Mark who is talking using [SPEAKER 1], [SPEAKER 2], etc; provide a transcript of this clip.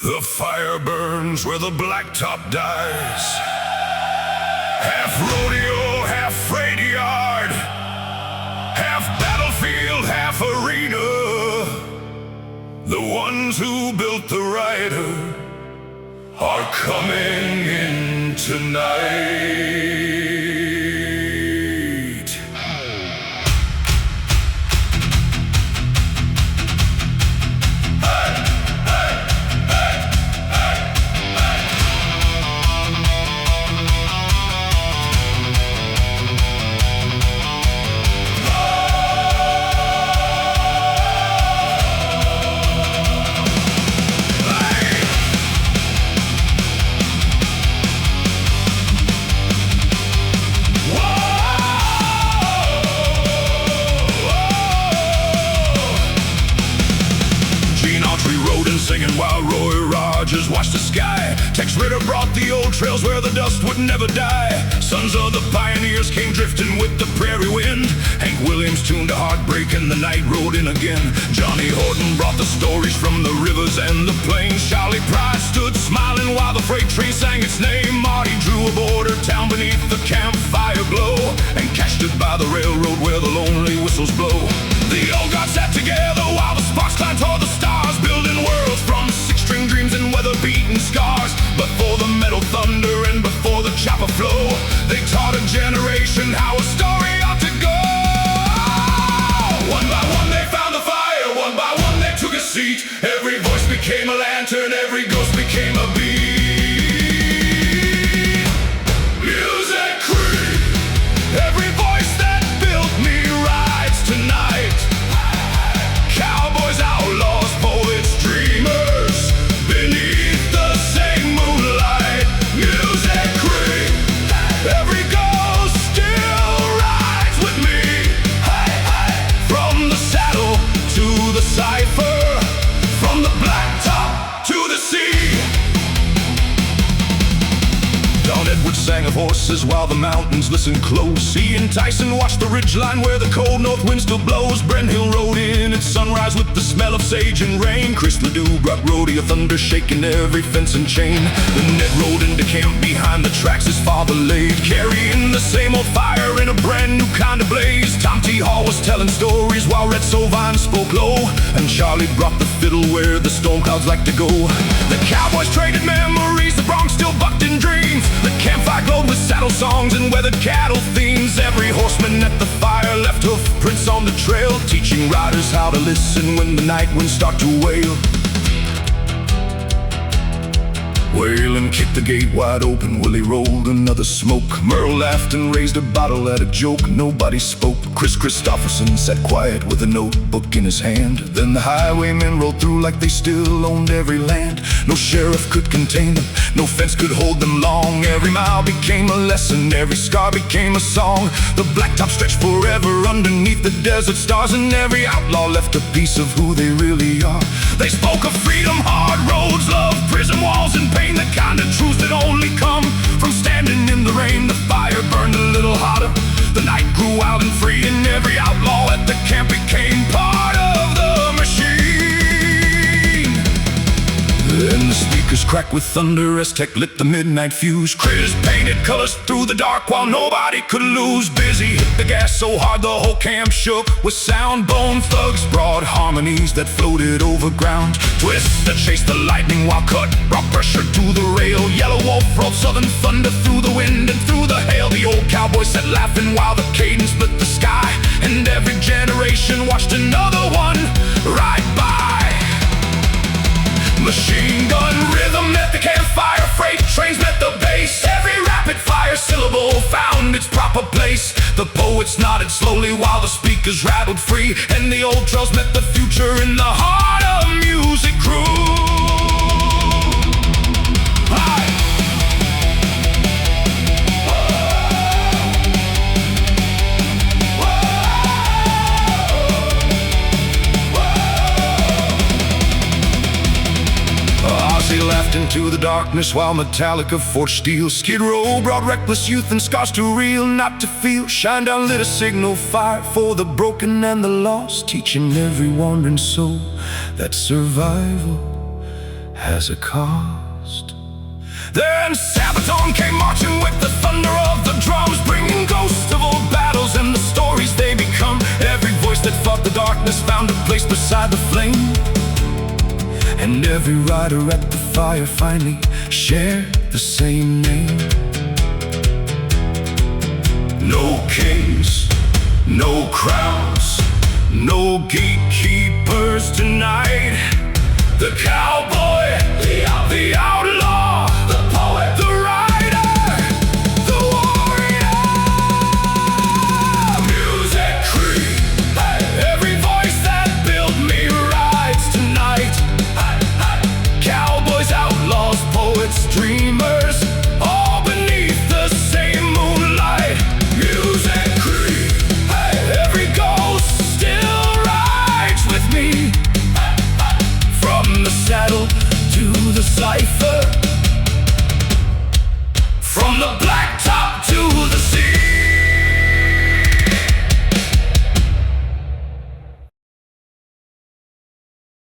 [SPEAKER 1] The fire burns where the blacktop dies. Half rodeo, half freight yard, half battlefield, half arena. The ones who built the rider are coming in tonight. Singing while Roy Rogers watched the sky. Tex Ritter brought the old trails where the dust would never die. Sons of the pioneers came drifting with the prairie wind. Hank Williams tuned a heartbreak and the night rode in again. Johnny Horton brought the stories from the rivers and the plains. Charley Pride stood smiling while the freight train sang its name. Marty drew a border town beneath the campfire glow and cached it by the railroad where the lonely whistles blow. The old gods sat together while the sparks climbed toward the stars, building worlds from six-string dreams and weather-beaten scars. But for the metal thunder and before the chopper flow, they taught a generation how a story ought to go. One by one they found the fire, one by one they took a seat. Every voice became a lantern, every ghost became a beat. Music Crüe, every voice that built me rides tonight. Cowboys, outlaws, poets, dreamers, beneath the same moonlight. Music Crüe, every ghost still rides with me. From the saddle to the cipher, from the blacktop to the sea. Don Edwards sang of horses while the mountains listened close. He and Tyson watched the ridgeline where the cold north wind still blows. Brent Hill rode in at sunrise with the smell of sage and rain. Chris LeDoux brought rodeo thunder shaking every fence and chain. The Ned rode into camp behind the tracks his father laid, carrying the same old fire in a brand new kind of blaze. Tom T. Hall was telling stories while Red Sovine spoke low, and Charlie brought the fiddle where the storm clouds like to go. The Cowboys traded memories, the Bronx still bucked in dreams. The campfire glowed with saddle songs and weathered cattle themes. Every horseman at the fire left hoof prints on the trail, teaching riders how to listen when the night winds start to wail. Waylon kicked the gate wide open, Willie rolled another smoke. Merle laughed and raised a bottle at a joke. Nobody spoke. Kris Kristofferson sat quiet with a notebook in his hand. Then the highwaymen rolled through like they still owned every land. No sheriff could contain them, no fence could hold them long. Every mile became a lesson, every scar became a song. The blacktop stretched forever underneath the desert stars, and every outlaw left a piece of who they really are. They spoke of freedom, hard roads, love, prison walls, and pain. The kind of truths that only come from standing in the rain. The fire burned a little hotter, the night grew wild and free, and every outlaw at the camp became part of the machine. And the speakers cracked with thunder as Tech lit the midnight fuse. Krizz painted colors through the dark while nobody could lose. Bizzy hit the gas so hard the whole camp shook with sound. Bone thugs brought harmonies that floated over ground. Twista chased the lightning while Cut brought pressure to the rail. Yelawolf rolled southern thunder through the wind and through the hail. The old cowboy sat laughing while the cadence split the sky, and every generation watched another one ride by. Machine gun rhythm met the campfire, freight trains met the bass. Every rapid fire syllable found its proper place. The poets nodded slowly while the speakers rattled free, and the old trails met the future in the heart of Music Crüe. Ozzy laughed into the darkness while Metallica forged steel. Skid Row brought reckless youth and scars too real not to feel. Shinedown lit a signal fire for the broken and the lost, teaching every wandering soul that survival has a cost. Then Sabaton came marching with the thunder of the drums, bringing ghosts of old battles and the stories they become. Every voice that fought the darkness found a place beside the flame, and every rider at the fire finally shared the same name. No kings, no crowns, no gatekeepers tonight. The cowboy, the outlaw, the poet, the rider, the warrior. Music Crüe, every voice that built me rides tonight. Cowboys, outlaws, poets, dreamers, all beneath the same moonlight. Music Crüe, every ghost still rides with me. From the saddle to the cipher,